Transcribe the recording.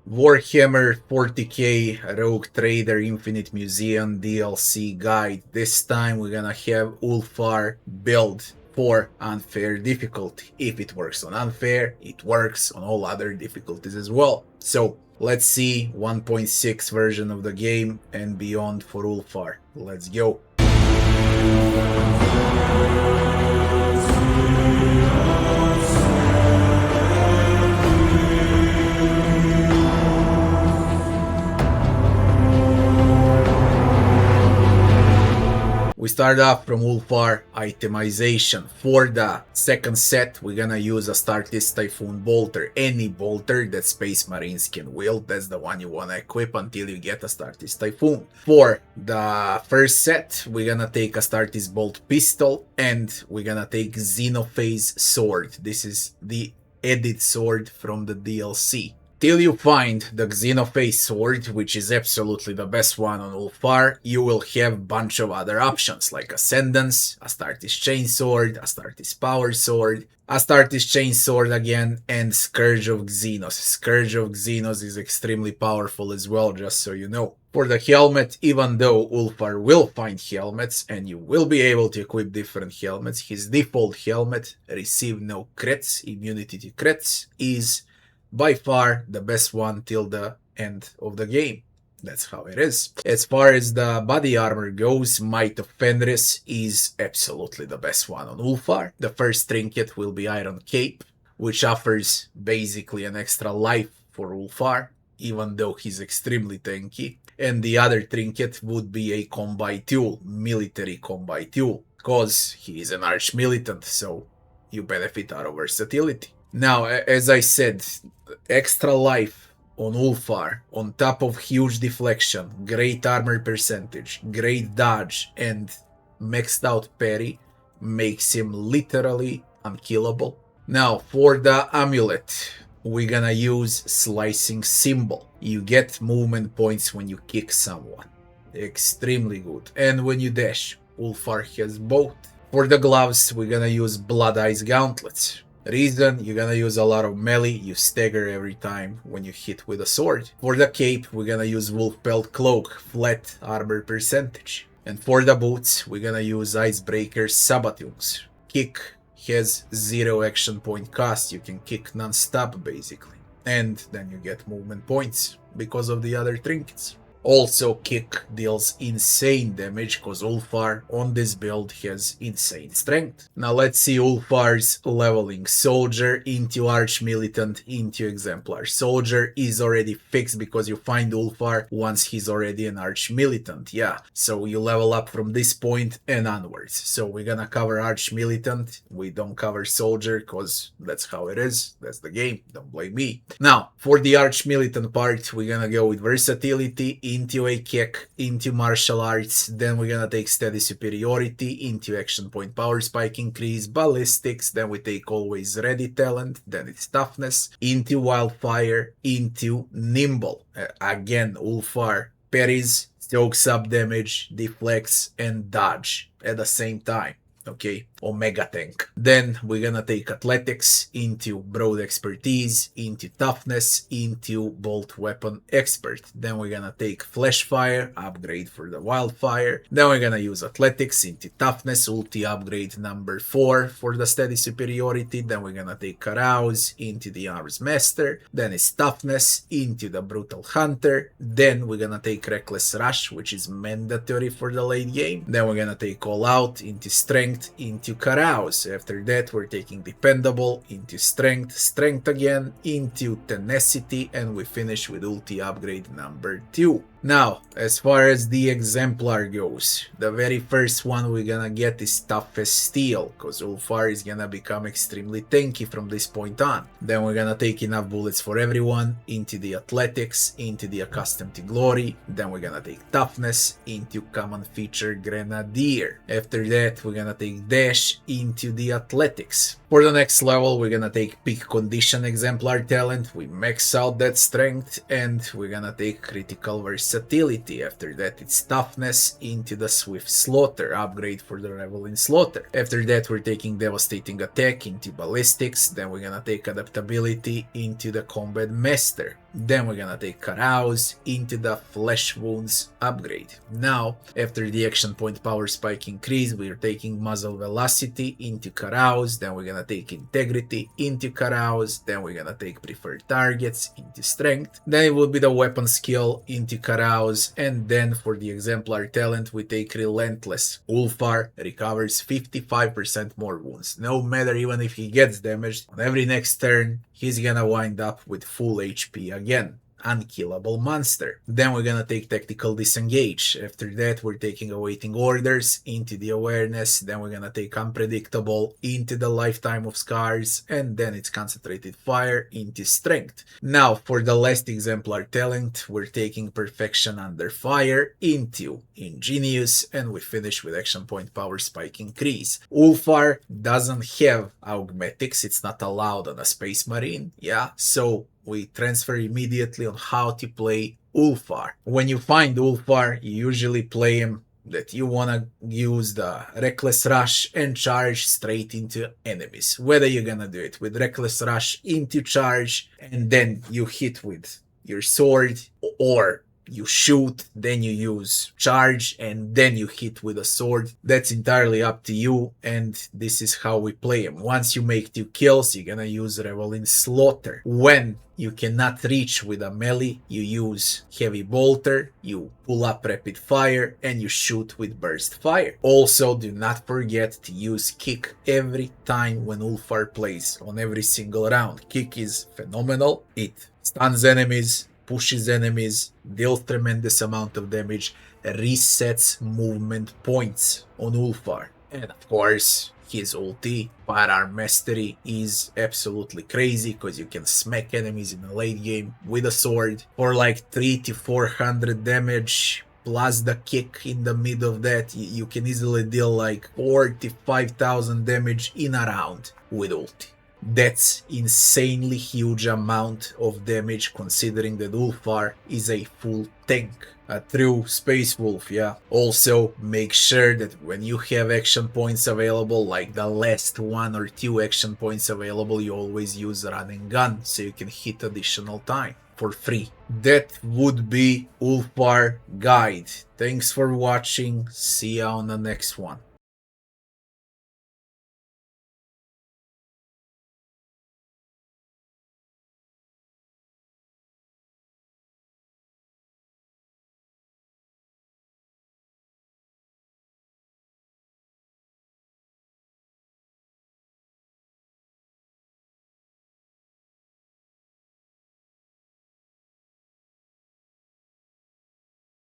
Warhammer 40K Rogue Trader Infinite Museion DLC guide. This time we're gonna have Ulfar build for unfair difficulty. If it works on unfair, it works on all other difficulties as well. So let's see 1.6 version of the game and beyond for Ulfar. Let's go. We start off from Ulfar Itemization. For the second set, we're gonna use a Astartes Typhoon bolter. Any bolter that Space Marines can wield, that's the one you wanna equip until you get Astartes Typhoon. For the first set, we're gonna take Astartes Bolt Pistol and we're gonna take Xenophase Sword. This is the edit sword from the DLC. Till you find the Xenophase sword, which is absolutely the best one on Ulfar, you will have a bunch of other options like Ascendance, Astartes Chainsword, Astartes Power Sword, Astartes Chainsword again, and Scourge of Xenos. Scourge of Xenos is extremely powerful as well, just so you know. For the helmet, even though Ulfar will find helmets and you will be able to equip different helmets, his default helmet, Receive No Crits, Immunity to Crits, is by far the best one till the end of the game. That's how it is. As far as the body armor goes, Might of Fenris is absolutely the best one on Ulfar. The first trinket will be Iron Cape, which offers basically an extra life for Ulfar, even though he's extremely tanky. And the other trinket would be a Combi Tool, military Combi Tool, because he is an Arch-Militant, so you benefit out of versatility. Now, as I said, extra life on Ulfar, on top of huge deflection, great armor percentage, great dodge, and maxed out parry, makes him literally unkillable. Now, for the amulet, we're gonna use Slicing Symbol. You get movement points when you kick someone. Extremely good. And when you dash, Ulfar has both. For the gloves, we're gonna use Blood Ice Gauntlets. Reason, you're gonna use a lot of melee, you stagger every time when you hit with a sword. For the cape, we're gonna use Wolf Pelt Cloak, flat armor percentage. And for the boots, we're gonna use Icebreaker Sabatungs. Kick has 0 action point cost, you can kick non-stop basically. And then you get movement points because of the other trinkets. Also, kick deals insane damage because Ulfar on this build has insane strength. Now let's see Ulfar's leveling. Soldier into Arch-Militant into Exemplar. Soldier is already fixed because you find Ulfar once he's already an Arch-Militant. Yeah, so you level up from this point and onwards. So we're gonna cover Arch-Militant. We don't cover Soldier because that's how it is. That's the game. Don't blame me. Now, for the Arch-Militant part, we're gonna go with versatility into a kick, into martial arts, then we're gonna take steady superiority, into action point power spike increase, ballistics, then we take always ready talent, then it's toughness, into wildfire, into nimble. Again, Ulfar parries, soaks up damage, deflects, and dodge at the same time. Okay, Omega Tank. Then we're gonna take athletics into broad expertise, into toughness, into bolt weapon expert. Then we're gonna take flash fire, upgrade for the wildfire. Then we're gonna use athletics into toughness, ulti upgrade number 4 for the steady superiority. Then we're gonna take carouse into the arms master. Then it's toughness into the brutal hunter. Then we're gonna take reckless rush, which is mandatory for the late game. Then we're gonna take all out into strength, into carouse. After that, we're taking dependable into strength, strength again, into tenacity, and we finish with ulti upgrade number 2. Now, as far as the exemplar goes, the very first one we're gonna get is tough as steel, because Ulfar is gonna become extremely tanky from this point on. Then we're gonna take enough bullets for everyone, into the athletics, into the accustomed to glory. Then we're gonna take toughness, into common feature grenadier. After that, we're gonna take dash, into the athletics. For the next level, we're gonna take peak condition exemplar talent, we max out that strength, and we're gonna take critical versatility. After that, it's toughness into the swift slaughter, upgrade for the revel in slaughter. After that, we're taking devastating attack into ballistics, then we're gonna take adaptability into the combat master. Then we're gonna take Carouse into the Flesh Wounds upgrade. Now, after the action point power spike increase, we're taking Muzzle Velocity into Carouse, then we're gonna take Integrity into Carouse, then we're gonna take Preferred Targets into Strength, then it will be the Weapon Skill into Carouse, and then for the Exemplar Talent we take Relentless. Ulfar recovers 55% more wounds, no matter even if he gets damaged. On every next turn, he's gonna wind up with full HP again. Unkillable monster. Then we're gonna take Tactical Disengage. After that, we're taking Awaiting Orders into the Awareness. Then we're gonna take Unpredictable into the Lifetime of Scars. And then it's Concentrated Fire into Strength. Now, for the last Exemplar Talent, we're taking Perfection Under Fire into Ingenious. And we finish with Action Point Power Spike Increase. Ulfar doesn't have Augmetics. It's not allowed on a Space Marine. Yeah, so we transfer immediately on how to play Ulfar. When you find Ulfar, you usually play him that you wanna use the Reckless Rush and charge straight into enemies. Whether you're gonna do it with Reckless Rush into charge and then you hit with your sword, or you shoot, then you use charge, and then you hit with a sword. That's entirely up to you, and this is how we play him. Once you make 2 kills, you're gonna use Revel in Slaughter. When you cannot reach with a melee, you use Heavy Bolter, you pull up Rapid Fire, and you shoot with Burst Fire. Also, do not forget to use Kick every time when Ulfar plays, on every single round. Kick is phenomenal. It stuns enemies, pushes enemies, deals tremendous amount of damage, resets movement points on Ulfar. And of course, his ulti, Firearm Mastery, is absolutely crazy because you can smack enemies in the late game with a sword for like 300 to 400 damage. Plus the kick in the mid of that, you can easily deal like 45,000 damage in a round with ulti. That's insanely huge amount of damage considering that Ulfar is a full tank. A true Space Wolf, yeah. Also, make sure that when you have action points available, like the last 1 or 2 action points available, you always use Run and Gun so you can hit additional time for free. That would be Ulfar Guide. Thanks for watching. See ya on the next one.